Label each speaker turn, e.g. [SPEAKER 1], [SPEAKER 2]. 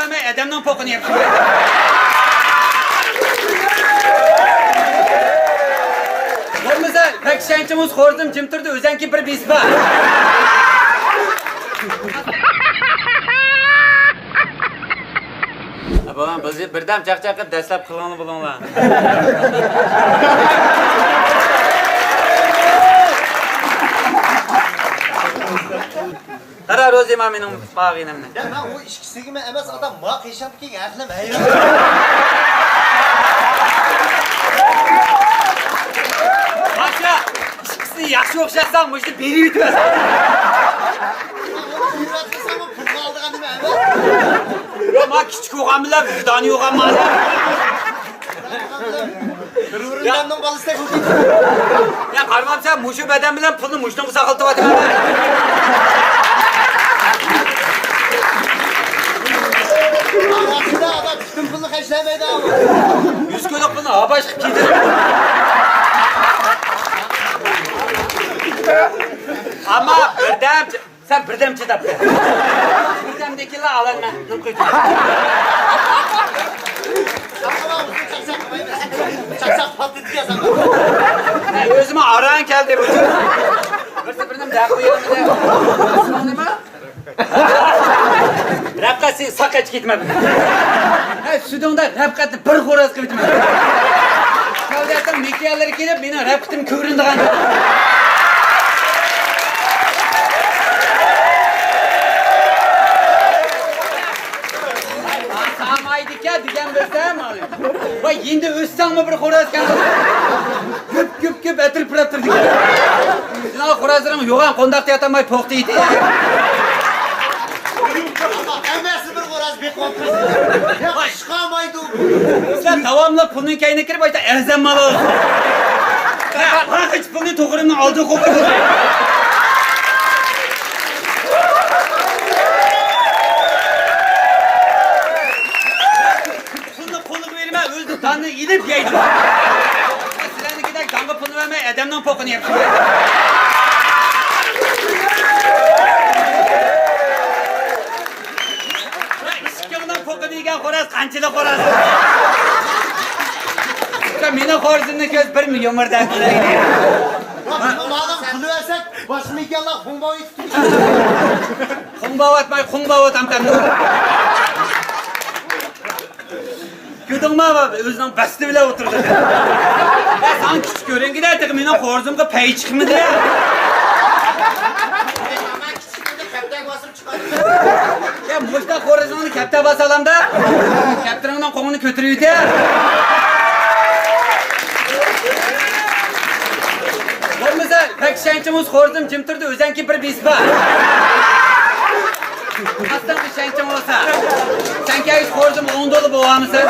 [SPEAKER 1] vermey, edemden pokunu yapıyor. Olmasa pek şençimiz xordum cimtirdi, özenki bir bisba. Babam bizi birden çaqchaqib dastlab qilg'ini bilinglar. Qara Rozima mening bag'inimni.
[SPEAKER 2] Ya ben o işkisini emas adam maq yaşanıp ki aklım hayran.
[SPEAKER 1] Başa, ishqisini yaxshi o'xshatsan, bu ishni berib yutmas.
[SPEAKER 2] Üretmesem o pul aldığın değil mi evet?
[SPEAKER 1] Yo, men kichik o'g'am bilan vijdoni yo'qam mani.
[SPEAKER 2] Kırvırından balısı da kokuyor.
[SPEAKER 1] Ya qarmamsan, mushu badan bilan pulni mushdan saqiltib o'tiraman.
[SPEAKER 2] Arasında adam tüm pulunu kaçlamaydı ama.
[SPEAKER 1] 100 ko'ylak pulni abash qilib kiydi. Ama sen birdam chidab ber. Birdamdagilar alanma, nim qo'ydim.
[SPEAKER 2] Çak patladı ya sana.
[SPEAKER 1] O'zimga aran keldi bu. Birdam da qo'yaman. Nima? Rapqasi saqach ketmadi. Ha, sudunda rapqatni bir xo'roz qildim. Savdatim mekiyalar kelib, meni rapqatim ko'rindigan. Samaydik ya degan bo'lsam, voy endi o'ssangmi bir xo'roz keldi. Ko'p atirib turibdi. Shunaqa xo'rozlarim yo'g'an qondaqda yotamay po'qdi edi.
[SPEAKER 2] Ama emmesi bir koraz bir kontrol. Ya çıkamaydı.
[SPEAKER 1] Sen davamlı pulun kayına kirip başta erzanmalı olsun. Ha, hiç pulun toğrunun aldığı koku. Pulunu verme, öldü, tanrı gidip yaydı. Silahını gider, kanka pulunu verme, edemden pokunu yapıyor. Degan xo'roz qanchalik xo'roz. Meni xo'rozimni ko'z 1 million mardan kelaydi.
[SPEAKER 2] Adam pulu versek başımı iki Allah humbavı tutuyor.
[SPEAKER 1] Xumbav atmay, xumbav atamkan. Ko'rdingmi, o'zining basti bilan o'tirdi. Sen kichik ko'ringida aytib, meni xo'rozimga pay chiqmadi ya. Ya boşta xo'rozimni katta basalamda, kaptiringdan qo'ngini ko'tirib yut ya. Bo'lmasa, pek shanchimiz xo'rozim jimtirdi, o'zanki bir bisba. Aslan bir shanchim olsa, sen ki xo'rozim 10 dolu bo'lamisiz?